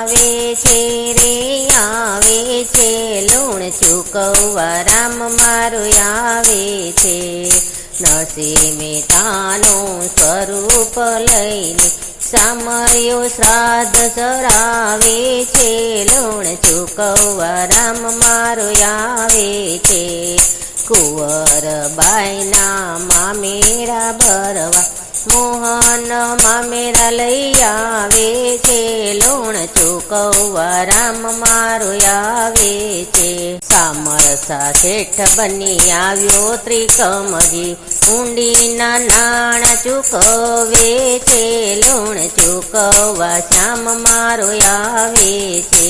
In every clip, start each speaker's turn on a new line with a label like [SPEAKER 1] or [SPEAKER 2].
[SPEAKER 1] આવે છે રે આવે છે, લૂણ ચૂકવવા રામ મારું આવે છે। નરસિંહ મહેતાનું સ્વરૂપ લઈને સામયો શ્રાદ્ધ ચરાવે છે, લૂણ ચૂકવવા રામ મારું આવે છે। કુંવરબાઈના મામેરા ભરવા મોહન મામેરા લઈ આવે છે, લૂણ ચૂકવવા રામ મારું આવે છે। સામરસા શેઠ બની આવ્યો ત્રિકમજી, ઊંડીના નાણાં ચૂકવે છે, લૂણ ચૂકવવા શ્યામ મારું આવે છે।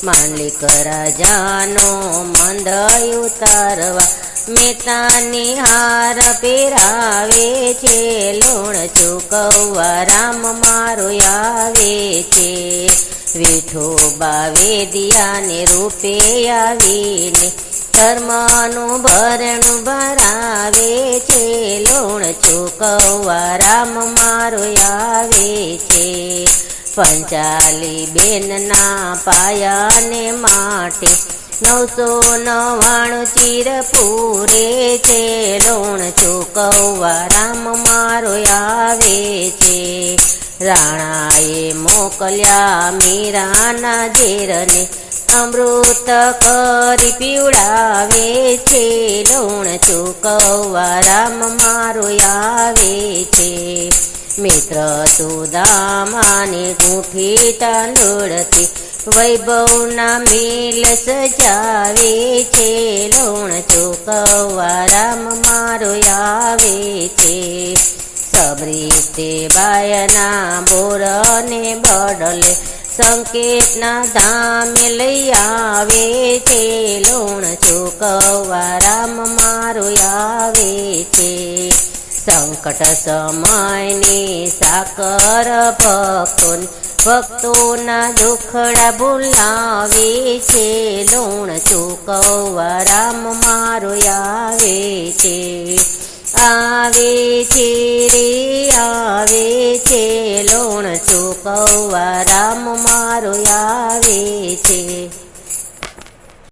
[SPEAKER 1] માંડલિક રાજાનો મંદય ઉતારવા મહેતાની હાર પહેરાવે છે, લૂણ ચૂકવવા રામ મારું આવે છે। વિઠોબા વેદિયાને રૂપે આવીને ધર્મનું ભરણું ભરાવે છે, લૂણ ચૂકવવા રામ મારું આવે છે। પંચાલી બેનના પાયાને માટે 999 ચીર પૂરે છે, લૂણ ચૂકવવા રામ મારું આવે છે। રાણાએ મોકલ્યા મીરાના ઝેરને અમૃત કરી પીવડાવે છે, લૂણ ચૂકવવા રામ મારું આવે છે। મિત્ર સુદામાની ગૂંઠી તાંડુળથી વૈભવના મિલ સજાવે છે, લૂણ ચૂકવવા રામ મારું આવે છે। સબરીતે બાયના બોરને બદલે સંકેતના ધામે લઈ આવે છે, લૂણ ચૂકવવા રામ મારું આવે છે। સંકટ સમયની સાકર ભક્તોના દુખડા ભૂલાવે છે, લૂણ ચૂકવવા રામ મારું આવે છે। આવે છે રે આવે છે, લૂણ ચૂકવવા રામ મારું આવે છે।